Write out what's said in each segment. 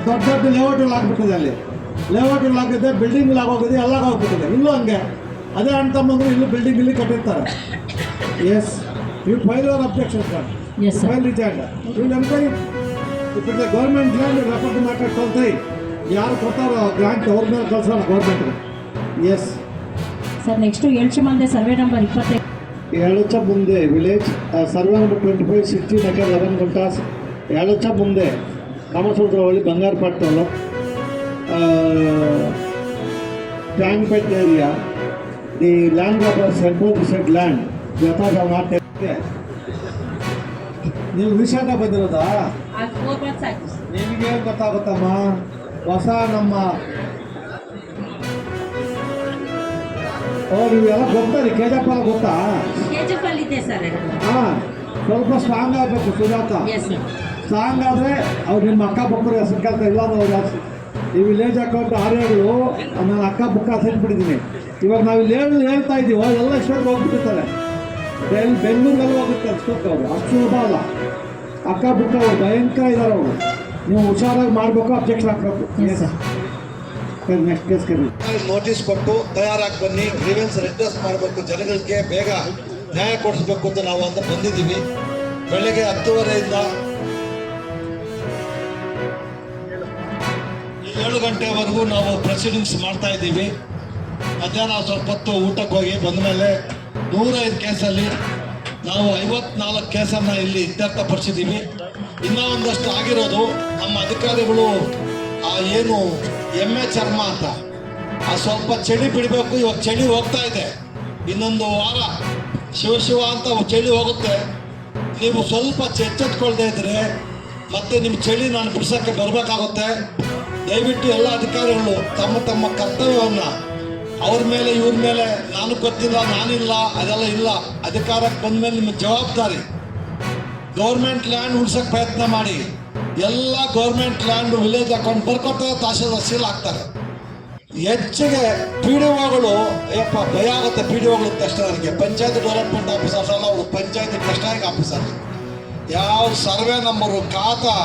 ದೊಡ್ಡ ದೊಡ್ಡ ಲೇಔಟ್ಗಳು ಆಗ್ಬಿಟ್ಟಿದೆ, ಅಲ್ಲಿ ಲೇಔಟ್ಗಳು ಆಗಿದೆ, ಬಿಲ್ಡಿಂಗ್ಗಳು ಆಗೋಗಿದೆ, ಎಲ್ಲ ಹೋಗ್ಬಿಟ್ಟಿದೆ. ಇಲ್ಲೂ ಹಂಗೆ ಅದೇ ಅಣ್ಣ ತಮ್ಮಂದ್ರು ಇಲ್ಲೂ ಬಿಲ್ಡಿಂಗ್ ಇಲ್ಲಿ ಕಟ್ಟಿರ್ತಾರೆ. Yes you file your objection sir, file reject. You enquiry if it's government land refer to matter ಕಳ್ಸಿ, ಯಾರು ಕೊಡ್ತಾರೋ ಗ್ರಾಂಟ್ ಅವ್ರ ಮೇಲೆ ಕಳ್ಸೋಣ ಗೌರ್ಮೆಂಟ್ಗೆ. ಎಸ್ ಸರ್, ನೆಕ್ಸ್ಟು ಎಳ್ಚ ಮಂದೆ ಸರ್ವೆ ನಂಬರ್ 25 ಎಳಚ ಮುಂದೆ village survey number 25 16 acre 11 guntas ಎಳಚ ಮುಂದೆ Kamasutravalli Bangarapattalu Tankpet area. The land grabbers encroached land ಯಥಾ ನಾಟ್. ನೀವು ವಿಷಯದ ಬಂದಿರೋದಾ? ನಿಮಗೆ ಗೊತ್ತಾಗುತ್ತಮ್ಮ. ಹೊಸ ನಮ್ಮ ನೀವೆಲ್ಲ ಗೊತ್ತಾರೆ, ಕೆಜಪ್ಪ ಗೊತ್ತಾ? ಹಾಂ, ಸ್ವಲ್ಪ ಸ್ಟ್ರಾಂಗ್ ಆಗಬೇಕು ಸುಜಾತ. ಸ್ಟ್ರಾಂಗ್ ಆದರೆ ಅವ್ರು ನಿಮ್ಮ ಅಕ್ಕಪಕ್ಕರು ಹೆಸರು ಕೆಲಸ ಇಲ್ಲ ಅನ್ನೋದು. ಈ ವಿಲೇಜ್ ಅಕೌಂಟ್ ಆರ್ಯಗಳು ನಾನು ಅಕ್ಕ ಪಕ್ಕ ಸೇರಿಬಿಟ್ಟಿದ್ದೀನಿ. ಇವಾಗ ನಾವು ಇಲ್ಲಿ ಹೇಳ್ತಾ ಇದ್ದೀವೋ ಎಲ್ಲ ಇಷ್ಟೊಂದು ಹೋಗ್ಬಿಟ್ಟಿರ್ತಾರೆ. ಬೆಂಗಳೂರಲ್ಲಿ ಹೋಗುತ್ತೆ ಅಷ್ಟೊತ್ತು. ಅವರು ಅಷ್ಟು ಸುಲಭ ಅಲ್ಲ. ಅಕ್ಕ ಪಕ್ಕ ಅವ್ರು ಭಯಂಕರ ಇದ್ದಾರೆ. ಅವರು ನೀವು ಹುಷಾರಾಗಿ ಮಾಡಬೇಕು, ಅಬ್ಜೆಕ್ಷನ್ ಹಾಕಬೇಕು. ನೆಕ್ಸ್ಟ್ ಕೇಸ್ ನೋಟಿಸ್ ಕೊಟ್ಟು ತಯಾರಾಗಿ ಬನ್ನಿ, ಗ್ರೀವೆನ್ಸ್ ರೆಡ್ರೆಸ್ ಮಾಡಬೇಕು, ಜನಗಳಿಗೆ ಬೇಗ ನ್ಯಾಯ ಕೊಡಿಸ್ಬೇಕು ಅಂತ ನಾವು ಅಂತ ಬಂದಿದ್ದೀವಿ. ಬೆಳಗ್ಗೆ 10:30ಯಿಂದ 7 ಗಂಟೆವರೆಗೂ ನಾವು ಪ್ರೊಸೀಡಿಂಗ್ಸ್ ಮಾಡ್ತಾ ಇದ್ದೀವಿ. ಮಧ್ಯಾಹ್ನ ಸ್ವಲ್ಪ ಹೊತ್ತು ಊಟಕ್ಕೆ ಹೋಗಿ ಬಂದ ಮೇಲೆ 105 ಕೇಸಲ್ಲಿ ನಾವು 54 ಕೇಸನ್ನು ಇಲ್ಲಿ ಇತ್ಯರ್ಥಪಡಿಸಿದ್ದೀವಿ. ಇನ್ನೂ ಒಂದಷ್ಟು ಆಗಿರೋದು ನಮ್ಮ ಅಧಿಕಾರಿಗಳು ಏನು ಎಮ್ಮೆ ಚರ್ಮ ಅಂತ ಸ್ವಲ್ಪ ಚಳಿ ಬಿಡಬೇಕು. ಇವಾಗ ಚಳಿ ಹೋಗ್ತಾ ಇದೆ, ಇನ್ನೊಂದು ವಾರ ಶಿವ ಅಂತ ಚಳಿ ಹೋಗುತ್ತೆ. ನೀವು ಸ್ವಲ್ಪ ಎಚ್ಚೆತ್ಕೊಳ್ದೇ ಇದ್ರೆ ಮತ್ತೆ ನಿಮ್ಮ ಚಳಿ ನಾನು ಬಿಡ್ಸೋಕ್ಕೆ ಬರಬೇಕಾಗುತ್ತೆ. ದಯವಿಟ್ಟು ಎಲ್ಲ ಅಧಿಕಾರಿಗಳು ತಮ್ಮ ತಮ್ಮ ಕರ್ತವ್ಯವನ್ನು ಅವ್ರ ಮೇಲೆ ಇವ್ರ ಮೇಲೆ ನಾನು ಗೊತ್ತಿಲ್ಲ, ನಾನಿಲ್ಲ, ಅದೆಲ್ಲ ಇಲ್ಲ. ಅಧಿಕಾರಕ್ಕೆ ಬಂದ ಮೇಲೆ ನಿಮ್ಮ ಜವಾಬ್ದಾರಿ. ಗೌರ್ಮೆಂಟ್ ಲ್ಯಾಂಡ್ ಉಳ್ಸೋಕ್ಕೆ ಪ್ರಯತ್ನ ಮಾಡಿ. ಎಲ್ಲ ಗೌರ್ಮೆಂಟ್ ಲ್ಯಾಂಡ್ ವಿಲೇಜ್ ಅಕೌಂಟ್ ಬರ್ಕೊತಾರೆ, ತಹಶೀಲ್ದಾರ್ ಸೀಲ್ ಆಗ್ತಾರೆ. ಹೆಚ್ಚಿಗೆ ಪಿ ಡಿ ಒಗಳು ಭಯ ಆಗುತ್ತೆ. ಪಿ ಡಿ ಒಗಳು ತಕ್ಷಣ ನನಗೆ ಪಂಚಾಯತ್ ಡೆವಲಪ್ಮೆಂಟ್ ಆಫೀಸರ್ಸ್ ಅಲ್ಲ, ಅವರು ಪಂಚಾಯತ್ ಟೆಕ್ನಾಲಜಿ ಆಫೀಸರ್. ಯಾವ ಸರ್ವೆ ನಂಬರು, ಖಾತಾ,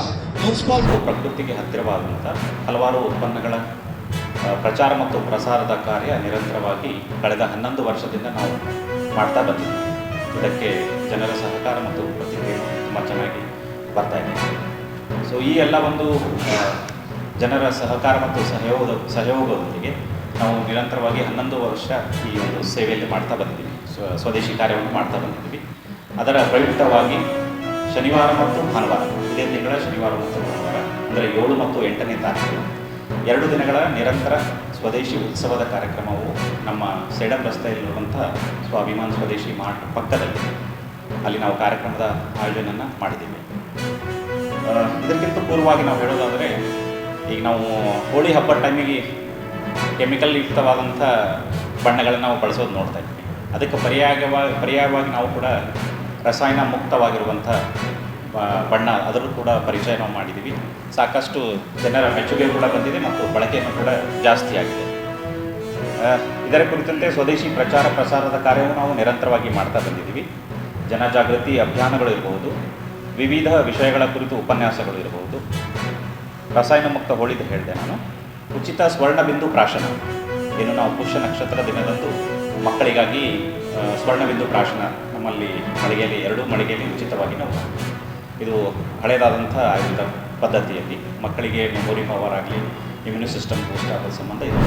ಮುನ್ಸಿಪಲ್. ಪ್ರಕೃತಿಗೆ ಹತ್ತಿರವಾದಂಥ ಹಲವಾರು ಉತ್ಪನ್ನಗಳ ಪ್ರಚಾರ ಮತ್ತು ಪ್ರಸಾರದ ಕಾರ್ಯ ನಿರಂತರವಾಗಿ ಕಳೆದ 11 ವರ್ಷದಿಂದ ನಾವು ಮಾಡ್ತಾ ಬಂದಿದ್ದೀವಿ. ಇದಕ್ಕೆ ಜನರ ಸಹಕಾರ ಮತ್ತು ಪ್ರತಿಕ್ರಿಯೆ ತುಂಬ ಚೆನ್ನಾಗಿ ಬರ್ತಾ ಇದೆ. ಸೊ ಈ ಎಲ್ಲ ಒಂದು ಜನರ ಸಹಕಾರ ಮತ್ತು ಸಹಯೋಗದೊಂದಿಗೆ ನಾವು ನಿರಂತರವಾಗಿ 11 ವರ್ಷ ಈ ಒಂದು ಸೇವೆಯಲ್ಲಿ ಮಾಡ್ತಾ ಬಂದಿದ್ದೀವಿ. ಸ್ವದೇಶಿ ಕಾರ್ಯವನ್ನು ಮಾಡ್ತಾ ಬಂದಿದ್ದೀವಿ. ಅದರ ಪ್ರಯುಕ್ತವಾಗಿ ಶನಿವಾರ ಮತ್ತು ಭಾನುವಾರ, ಇದೇ ತಿಂಗಳ ಶನಿವಾರ ಮತ್ತು ಭಾನುವಾರ ಅಂದರೆ 7 ಮತ್ತು 8ನೇ ತಾರೀಕು 2 ದಿನಗಳ ನಿರಂತರ ಸ್ವದೇಶಿ ಉತ್ಸವದ ಕಾರ್ಯಕ್ರಮವು ನಮ್ಮ ಸೇಡಂ ರಸ್ತೆಯಲ್ಲಿರುವಂಥ ಸ್ವಾಭಿಮಾನ್ ಸ್ವದೇಶಿ ಮಾರ್ಟ್ ಪಕ್ಕದಲ್ಲಿ ಅಲ್ಲಿ ನಾವು ಕಾರ್ಯಕ್ರಮದ ಆಯೋಜನೆಯನ್ನು ಮಾಡಿದ್ದೀವಿ. ಇದಕ್ಕಿಂತ ಪೂರ್ವವಾಗಿ ನಾವು ಹೇಳೋದಾದರೆ, ಈಗ ನಾವು ಹೋಳಿ ಹಬ್ಬದ ಟೈಮಿಗೆ ಕೆಮಿಕಲ್ ಯುಕ್ತವಾದಂಥ ಬಣ್ಣಗಳನ್ನು ನಾವು ಬಳಸೋದು ನೋಡ್ತಾ ಇದ್ದೀವಿ. ಅದಕ್ಕೆ ಪರ್ಯಾಯವಾಗಿ ನಾವು ಕೂಡ ರಸಾಯನ ಮುಕ್ತವಾಗಿರುವಂಥ ಬಣ್ಣ ಅದರಲ್ಲೂ ಕೂಡ ಪರಿಚಯ ನಾವು ಮಾಡಿದ್ದೀವಿ. ಸಾಕಷ್ಟು ಜನರ ಮೆಚ್ಚುಗೆ ಕೂಡ ಬಂದಿದೆ ಮತ್ತು ಬಳಕೆಯನ್ನು ಕೂಡ ಜಾಸ್ತಿ ಆಗಿದೆ. ಇದರ ಕುರಿತಂತೆ ಸ್ವದೇಶಿ ಪ್ರಚಾರ ಪ್ರಸಾರದ ಕಾರ್ಯವನ್ನು ನಾವು ನಿರಂತರವಾಗಿ ಮಾಡ್ತಾ ಬಂದಿದ್ದೀವಿ. ಜನಜಾಗೃತಿ ಅಭಿಯಾನಗಳು ಇರಬಹುದು, ವಿವಿಧ ವಿಷಯಗಳ ಕುರಿತು ಉಪನ್ಯಾಸಗಳು ಇರಬಹುದು. ರಸಾಯನ ಮುಕ್ತ ಹೋಳಿಗೆ ಹೇಳಿದೆ ನಾನು. ಉಚಿತ ಸ್ವರ್ಣಬಿಂದು ಪ್ರಾಶನ, ಏನು ನಾವು ಪುಷ್ಯ ನಕ್ಷತ್ರ ದಿನದಂದು ಮಕ್ಕಳಿಗಾಗಿ ಸ್ವರ್ಣಬಿಂದು ಪ್ರಾಶನ ನಮ್ಮಲ್ಲಿ ಮಳಿಗೆಯಲ್ಲಿ 2 ಮಳಿಗೆಯಲ್ಲಿ ಉಚಿತವಾಗಿ ನಾವು, ಇದು ಹಳೆಯದಾದಂಥ ಆಯುಧ ಪದ್ಧತಿಯಲ್ಲಿ ಮಕ್ಕಳಿಗೆ ಮೆಮೊರಿ ಪವರ್ ಆಗಲಿ, ಇಮ್ಯೂನಿ ಸಿಸ್ಟಮ್ ಬೂಸ್ಟ್ ಆಗೋ ಸಂಬಂಧ ಇದೆ.